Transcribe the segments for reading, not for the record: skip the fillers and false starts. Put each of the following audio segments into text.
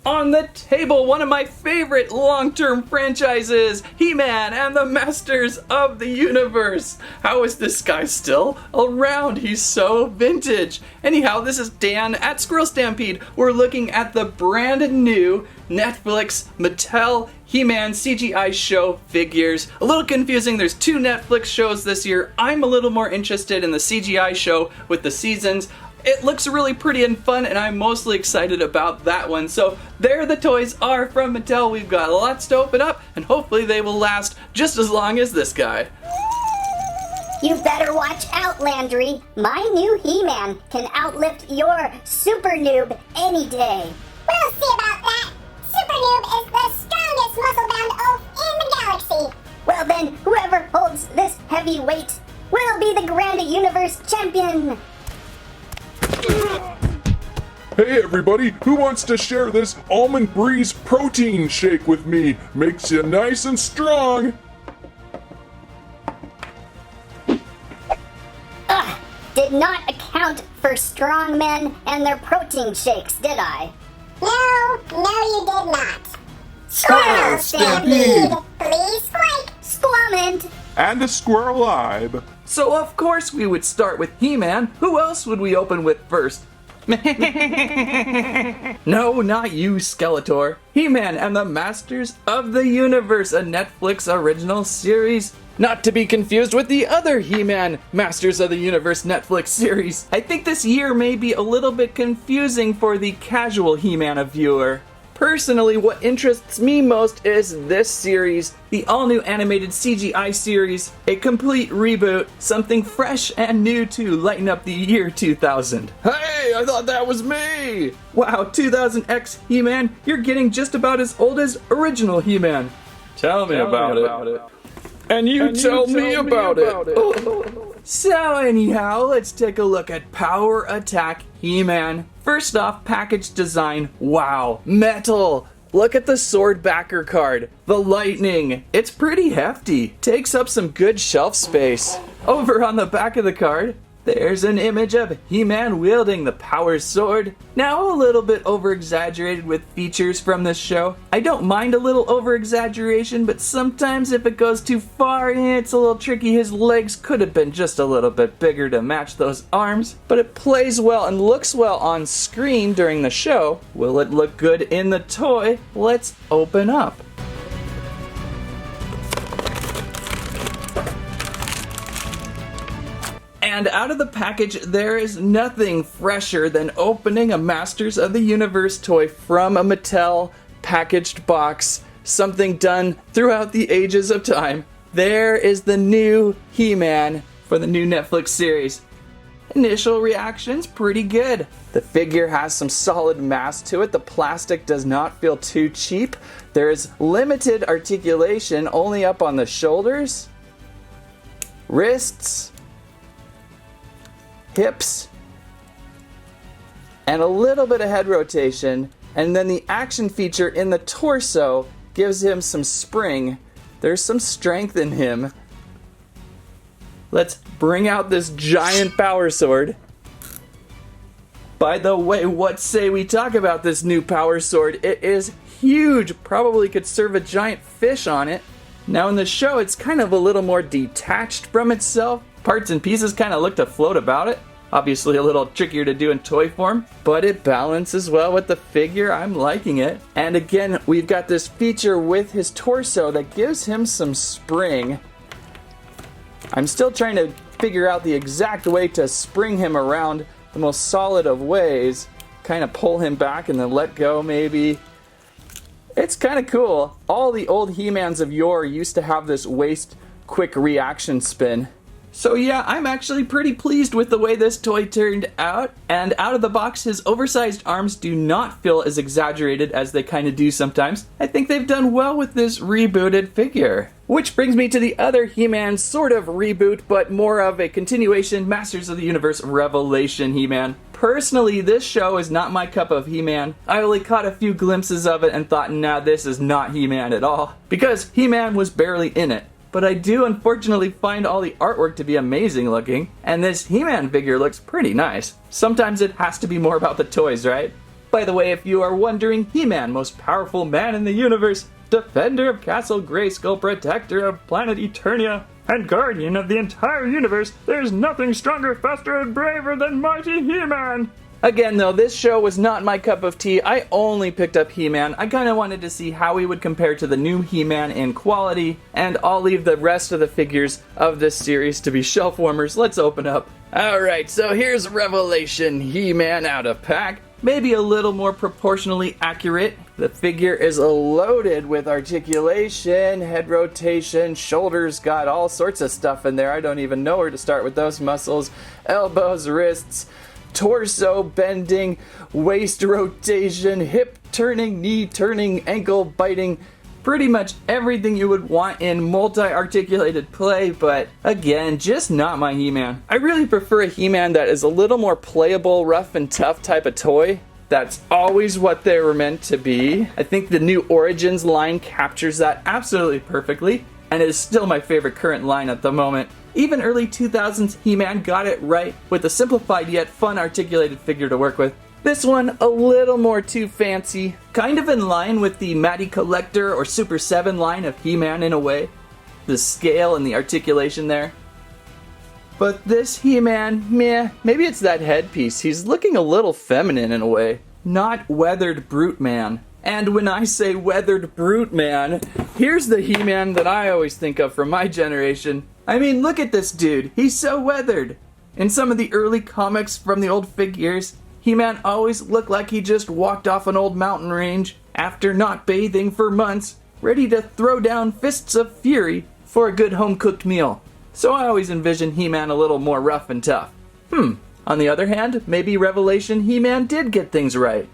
On the table, one of my favorite long-term franchises, He-Man and the Masters of the Universe. How is this guy still around? He's so vintage. Anyhow, this is Dan at Squirrel Stampede. We're looking at the brand new Netflix Mattel He-Man CGI show figures. A little confusing, there's 2 Netflix shows this year. I'm a little more interested in the CGI show with the seasons. It looks really pretty and fun, and I'm mostly excited about that one. So there the toys are from Mattel. We've got lots to open up, and hopefully they will last just as long as this guy. You better watch out, Landry. My new He-Man can outlift your Super Noob any day. We'll see about that. Super Noob is the strongest muscle-bound oaf in the galaxy. Well then, whoever holds this heavy weight will be the Grand Universe Champion. Hey everybody, who wants to share this Almond Breeze protein shake with me? Makes you nice and strong. Did not account for strong men and their protein shakes, did I? No, you did not. Squirrel Stampede! Please squeak! Squamment! And a Squirrel Libe. So of course we would start with He-Man. Who else would we open with first? No, not you, Skeletor. He-Man and the Masters of the Universe, a Netflix original series. Not to be confused with the other He-Man Masters of the Universe Netflix series. I think this year may be a little bit confusing for the casual He-Man viewer. Personally, what interests me most is this series, the all-new animated CGI series, a complete reboot, something fresh and new to lighten up the year 2000. Hey, I thought that was me! Wow, 2000X He-Man, you're getting just about as old as original He-Man. Tell me about it. And you tell me about it. So anyhow, let's take a look at Power Attack He-Man. First off, package design. Wow, metal. Look at the sword backer card. The lightning. It's pretty hefty. Takes up some good shelf space. Over on the back of the card, there's an image of He-Man wielding the power sword. Now a little bit over-exaggerated with features from this show. I don't mind a little over-exaggeration, but sometimes if it goes too far, it's a little tricky. His legs could have been just a little bit bigger to match those arms. But it plays well and looks well on screen during the show. Will it look good in the toy? Let's open up. And out of the package, there is nothing fresher than opening a Masters of the Universe toy from a Mattel packaged box. Something done throughout the ages of time. There is the new He-Man for the new Netflix series. Initial reactions, pretty good. The figure has some solid mass to it. The plastic does not feel too cheap. There is limited articulation, only up on the shoulders, wrists, hips, and a little bit of head rotation, and then the action feature in the torso gives him some spring. There's some strength in him. Let's bring out this giant power sword. By the way, what say we talk about this new power sword? It is huge, probably could serve a giant fish on it. Now in the show, it's kind of a little more detached from itself. Parts and pieces kind of look to float about it. Obviously a little trickier to do in toy form, but it balances well with the figure. I'm liking it. And again, we've got this feature with his torso that gives him some spring. I'm still trying to figure out the exact way to spring him around the most solid of ways. Kind of pull him back and then let go maybe. It's kind of cool. All the old He-Mans of yore used to have this waist quick reaction spin. So yeah, I'm actually pretty pleased with the way this toy turned out, and out of the box his oversized arms do not feel as exaggerated as they kind of do sometimes. I think they've done well with this rebooted figure. Which brings me to the other He-Man sort of reboot, but more of a continuation, Masters of the Universe Revelation He-Man. Personally, this show is not my cup of He-Man. I only caught a few glimpses of it and thought, nah, this is not He-Man at all, because He-Man was barely in it. But I do unfortunately find all the artwork to be amazing looking, and this He-Man figure looks pretty nice. Sometimes it has to be more about the toys, right? By the way, if you are wondering, He-Man, most powerful man in the universe, defender of Castle Grayskull, protector of planet Eternia, and guardian of the entire universe, there's nothing stronger, faster, and braver than mighty He-Man! Again though, this show was not my cup of tea. I only picked up He-Man. I kinda wanted to see how he would compare to the new He-Man in quality, and I'll leave the rest of the figures of this series to be shelf warmers. Let's open up. Alright, so here's Revelation He-Man out of pack. Maybe a little more proportionally accurate. The figure is loaded with articulation, head rotation, shoulders, got all sorts of stuff in there. I don't even know where to start with those muscles. Elbows, wrists, torso bending, waist rotation, hip turning, knee turning, ankle biting. Pretty much everything you would want in multi-articulated play, but again, just not my He-Man. I really prefer a He-Man that is a little more playable, rough and tough type of toy. That's always what they were meant to be. I think the new Origins line captures that absolutely perfectly, and is still my favorite current line at the moment. Even early 2000s He-Man got it right with a simplified yet fun articulated figure to work with. This one, a little more too fancy, kind of in line with the Matty Collector or Super 7 line of He-Man in a way. The scale and the articulation there. But this He-Man, meh, maybe it's that headpiece. He's looking a little feminine in a way. Not weathered brute man. And when I say weathered brute man, here's the He-Man that I always think of from my generation. I mean, look at this dude. He's so weathered. In some of the early comics from the old figures, He-Man always looked like he just walked off an old mountain range after not bathing for months, ready to throw down fists of fury for a good home-cooked meal. So I always envision He-Man a little more rough and tough. On the other hand, maybe Revelation He-Man did get things right.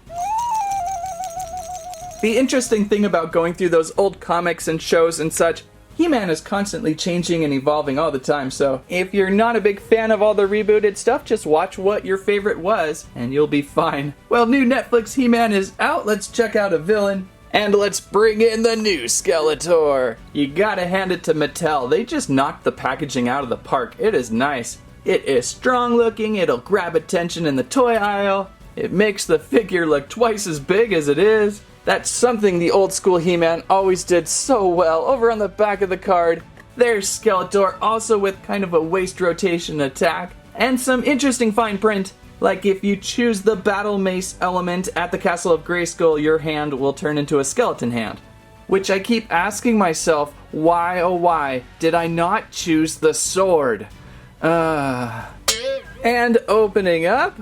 The interesting thing about going through those old comics and shows and such, He-Man is constantly changing and evolving all the time, so if you're not a big fan of all the rebooted stuff, just watch what your favorite was, and you'll be fine. Well, new Netflix He-Man is out, let's check out a villain, and let's bring in the new Skeletor! You gotta hand it to Mattel, they just knocked the packaging out of the park, it is nice. It is strong looking, it'll grab attention in the toy aisle, it makes the figure look twice as big as it is. That's something the old school He-Man always did so well. Over on the back of the card, there's Skeletor, also with kind of a waist rotation attack, and some interesting fine print, like if you choose the Battle Mace element at the Castle of Grayskull, your hand will turn into a skeleton hand. Which I keep asking myself, why oh why did I not choose the sword? And opening up,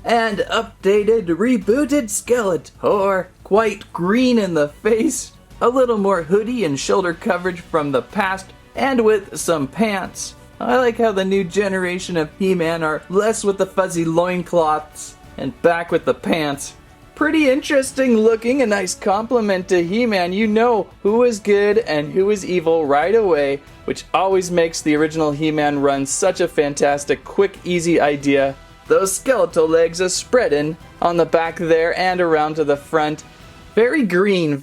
and updated, rebooted Skeletor. Quite green in the face, a little more hoodie and shoulder coverage from the past, and with some pants. I like how the new generation of He-Man are less with the fuzzy loincloths and back with the pants. Pretty interesting looking, a nice compliment to He-Man. You know who is good and who is evil right away, which always makes the original He-Man run such a fantastic, quick, easy idea. Those skeletal legs are spreading on the back there and around to the front. Very green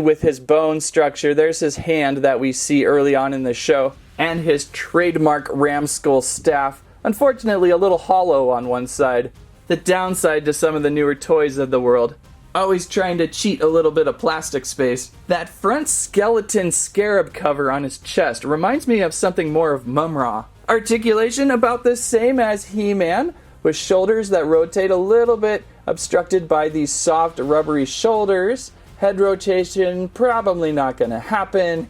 with his bone structure. There's his hand that we see early on in the show. And his trademark ram skull staff. Unfortunately, a little hollow on one side. The downside to some of the newer toys of the world. Always trying to cheat a little bit of plastic space. That front skeleton scarab cover on his chest reminds me of something more of Mum-Ra. Articulation about the same as He-Man, with shoulders that rotate a little bit, obstructed by these soft, rubbery shoulders. Head rotation, probably not going to happen.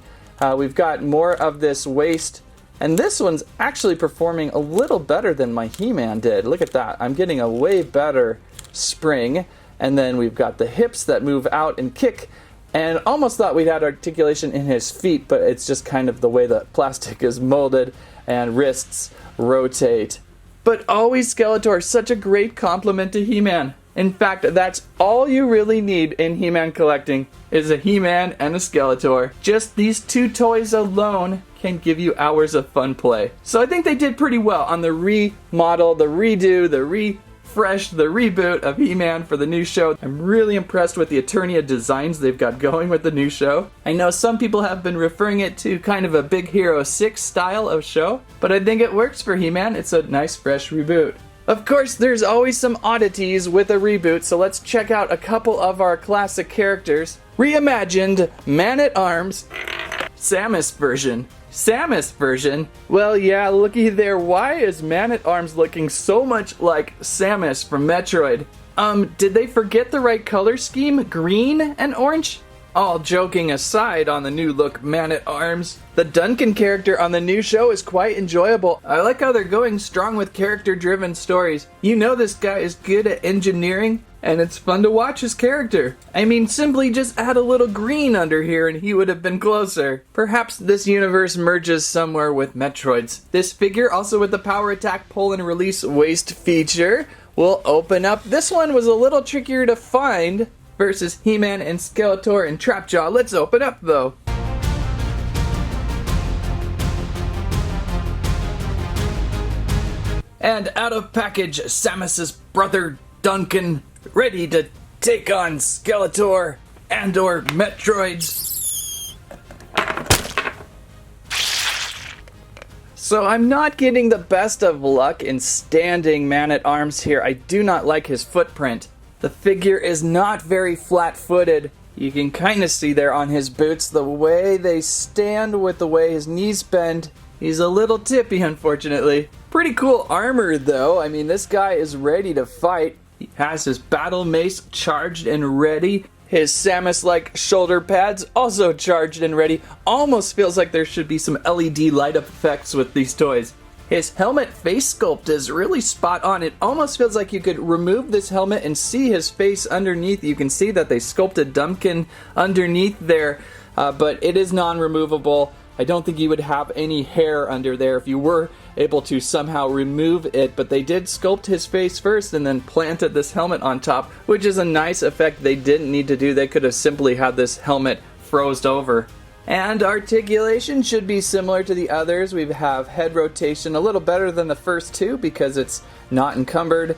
We've got more of this waist, and this one's actually performing a little better than my He-Man did. Look at that. I'm getting a way better spring, and then we've got the hips that move out and kick, and almost thought we'd had articulation in his feet, but it's just kind of the way the plastic is molded, and wrists rotate. But always Skeletor, such a great compliment to He-Man. In fact, that's all you really need in He-Man collecting, is a He-Man and a Skeletor. Just these two toys alone can give you hours of fun play. So I think they did pretty well on the remodel, the redo, the Fresh, the reboot of He-Man for the new show. I'm really impressed with the Eternia designs they've got going with the new show. I know some people have been referring it to kind of a Big Hero 6 style of show, but I think it works for He-Man. It's a nice fresh reboot. Of course, there's always some oddities with a reboot, so let's check out a couple of our classic characters. Reimagined Man-at-Arms Samus version. Samus version? Well, yeah, looky there. Why is Man-at-Arms looking so much like Samus from Metroid? Did they forget the right color scheme? Green and orange? All joking aside on the new look Man-at-Arms, the Duncan character on the new show is quite enjoyable. I like how they're going strong with character-driven stories. You know this guy is good at engineering, and it's fun to watch his character. I mean, simply just add a little green under here and he would have been closer. Perhaps this universe merges somewhere with Metroid's. This figure, also with the power attack pull and release waist feature, will open up. This one was a little trickier to find versus He-Man and Skeletor and Trapjaw. Let's open up though. And out of package, Samus's brother Duncan, ready to take on Skeletor and or Metroids. So I'm not getting the best of luck in standing Man-at-Arms here. I do not like his footprint. The figure is not very flat-footed. You can kind of see there on his boots the way they stand with the way his knees bend. He's a little tippy, unfortunately. Pretty cool armor, though. I mean, this guy is ready to fight. He has his battle mace charged and ready. His Samus-like shoulder pads also charged and ready. Almost feels like there should be some LED light-up effects with these toys. His helmet face sculpt is really spot on. It almost feels like you could remove this helmet and see his face underneath. You can see that they sculpted Duncan underneath there, but it is non-removable. I don't think you would have any hair under there if you were able to somehow remove it, but they did sculpt his face first and then planted this helmet on top, which is a nice effect they didn't need to do. They could have simply had this helmet froze over. And articulation should be similar to the others. We have head rotation, a little better than the first two because it's not encumbered.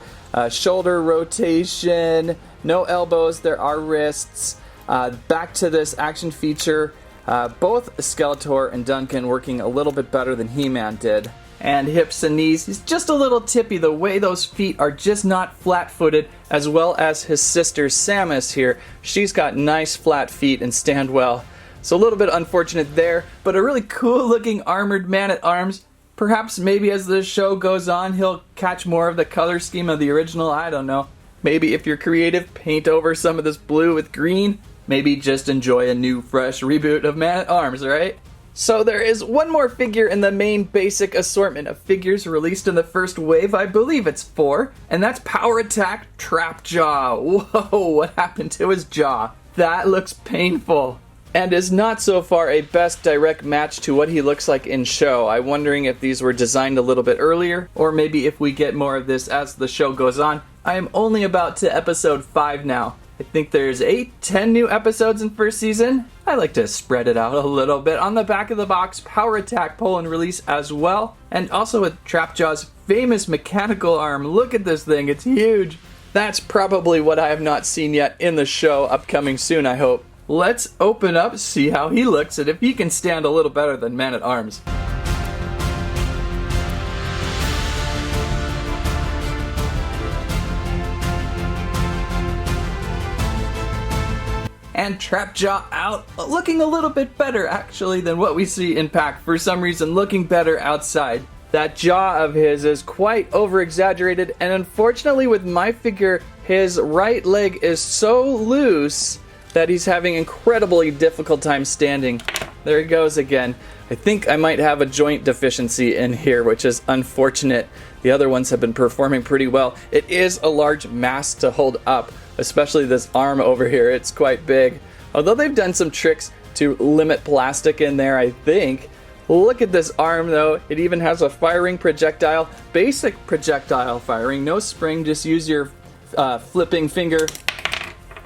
Shoulder rotation, no elbows, there are wrists. Back to this action feature, both Skeletor and Duncan working a little bit better than He-Man did. And hips and knees, he's just a little tippy. The way those feet are just not flat-footed, as well as his sister Samus here. She's got nice flat feet and stand well. So a little bit unfortunate there, but a really cool looking armored Man-at-Arms. Perhaps maybe as the show goes on, he'll catch more of the color scheme of the original, I don't know. Maybe if you're creative, paint over some of this blue with green. Maybe just enjoy a new, fresh reboot of Man-at-Arms, right? So there is one more figure in the main basic assortment of figures released in the first wave. I believe it's 4, and that's Power Attack Trapjaw. Whoa, what happened to his jaw? That looks painful. And is not so far a best direct match to what he looks like in show. I'm wondering if these were designed a little bit earlier, or maybe if we get more of this as the show goes on. I am only about to episode 5 now. I think there's 8-10 new episodes in first season. I like to spread it out a little bit. On the back of the box, Power Attack pull and release as well. And also with Trapjaw's famous mechanical arm. Look at this thing, it's huge. That's probably what I have not seen yet in the show, upcoming soon I hope. Let's open up, see how he looks, and if he can stand a little better than Man-at-Arms. And Trapjaw out, looking a little bit better actually than what we see in Pack. For some reason, looking better outside. That jaw of his is quite over-exaggerated, and unfortunately with my figure, his right leg is so loose that he's having incredibly difficult time standing. There he goes again. I think I might have a joint deficiency in here, which is unfortunate. The other ones have been performing pretty well. It is a large mass to hold up, especially this arm over here. It's quite big. Although they've done some tricks to limit plastic in there, I think. Look at this arm though. It even has a firing projectile. Basic projectile firing, no spring, just use your flipping finger.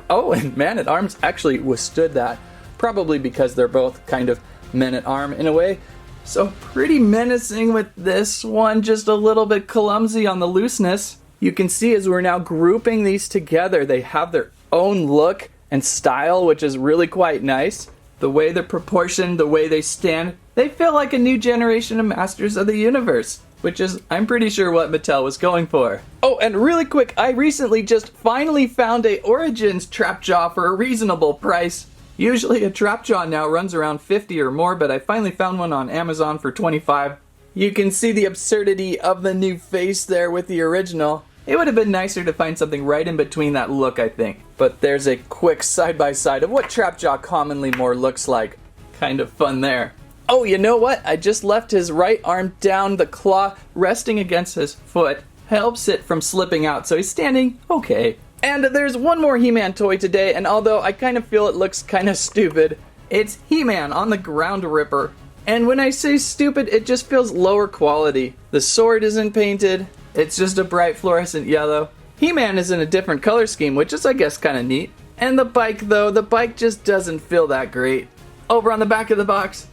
Oh, and Man-at-Arms actually withstood that. Probably because they're both kind of Men-at-Arm in a way. So pretty menacing with this one, just a little bit clumsy on the looseness. You can see as we're now grouping these together, they have their own look and style, which is really quite nice. The way they're proportioned, the way they stand, they feel like a new generation of Masters of the Universe, which is, I'm pretty sure, what Mattel was going for. Oh, and really quick, I recently just finally found a Origins Trapjaw for a reasonable price. Usually a Trapjaw now runs around 50 or more, but I finally found one on Amazon for 25. You can see the absurdity of the new face there with the original. It would have been nicer to find something right in between that look, I think. But there's a quick side-by-side of what Trapjaw commonly more looks like. Kind of fun there. Oh, you know what? I just left his right arm down, the claw resting against his foot. Helps it from slipping out, so he's standing okay. And there's one more He-Man toy today, and although I kind of feel it looks kind of stupid, it's He-Man on the Ground Ripper. And when I say stupid, it just feels lower quality. The sword isn't painted. It's just a bright fluorescent yellow. He-Man is in a different color scheme, which is, I guess, kind of neat. And the bike, though, the bike just doesn't feel that great. Over on the back of the box,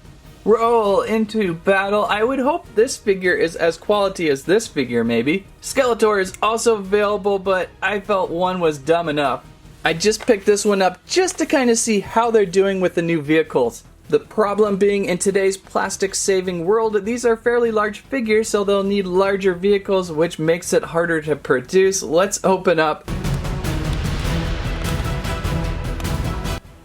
roll into battle. I would hope this figure is as quality as this figure, maybe. Skeletor is also available, but I felt one was dumb enough. I just picked this one up just to kind of see how they're doing with the new vehicles. The problem being, in today's plastic-saving world, these are fairly large figures, so they'll need larger vehicles, which makes it harder to produce. Let's open up.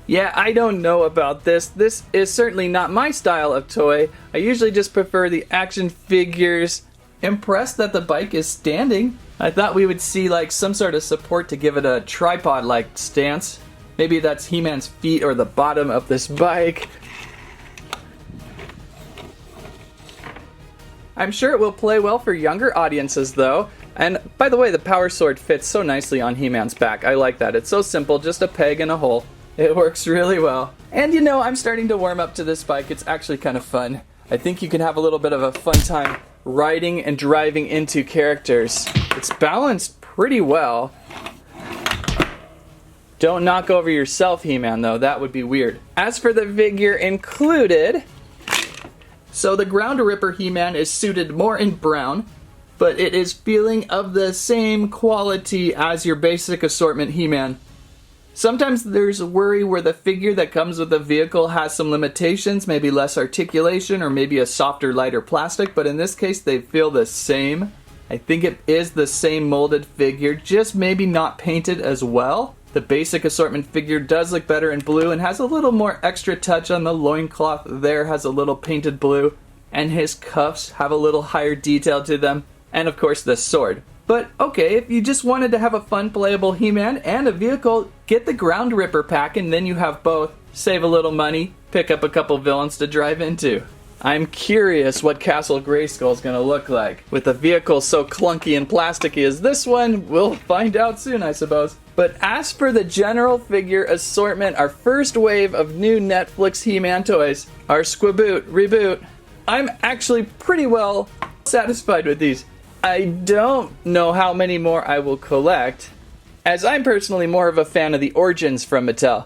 Yeah, I don't know about this. This is certainly not my style of toy. I usually just prefer the action figures. Impressed that the bike is standing. I thought we would see like some sort of support to give it a tripod-like stance. Maybe that's He-Man's feet or the bottom of this bike. I'm sure it will play well for younger audiences though. And by the way, the power sword fits so nicely on He-Man's back. I like that. It's so simple, just a peg and a hole. It works really well. And you know, I'm starting to warm up to this bike. It's actually kind of fun. I think you can have a little bit of a fun time riding and driving into characters. It's balanced pretty well. Don't knock over yourself, He-Man, though. That would be weird. As for the figure included, so the Ground Ripper He-Man is suited more in brown, but it is feeling of the same quality as your basic assortment He-Man. Sometimes there's a worry where the figure that comes with the vehicle has some limitations, maybe less articulation or maybe a softer, lighter plastic, but in this case they feel the same. I think it is the same molded figure, just maybe not painted as well. The basic assortment figure does look better in blue and has a little more extra touch on the loincloth there, has a little painted blue, and his cuffs have a little higher detail to them, and of course the sword. But okay, if you just wanted to have a fun playable He-Man and a vehicle, get the Ground Ripper pack and then you have both. Save a little money, pick up a couple villains to drive into. I'm curious what Castle Grayskull is going to look like. With a vehicle so clunky and plasticky as this one, we'll find out soon, I suppose. But as for the general figure assortment, our first wave of new Netflix He-Man toys, our Squirrel Reboot, I'm actually pretty well satisfied with these. I don't know how many more I will collect, as I'm personally more of a fan of the Origins from Mattel.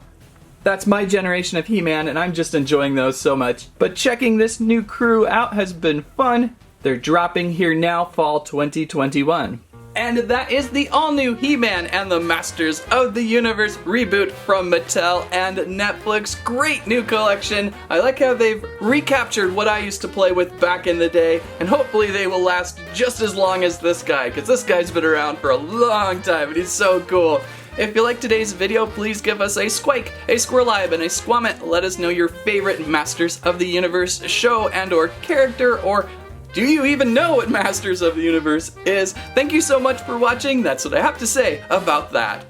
That's my generation of He-Man, and I'm just enjoying those so much. But checking this new crew out has been fun. They're dropping here now, fall 2021. And that is the all-new He-Man and the Masters of the Universe reboot from Mattel and Netflix. Great new collection. I like how they've recaptured what I used to play with back in the day, and hopefully they will last just as long as this guy, because this guy's been around for a long time, and he's so cool. If you liked today's video, please give us a squike, a squirrelibe, and a squammet. Let us know your favorite Masters of the Universe show and or character, or do you even know what Masters of the Universe is? Thank you so much for watching. That's what I have to say about that.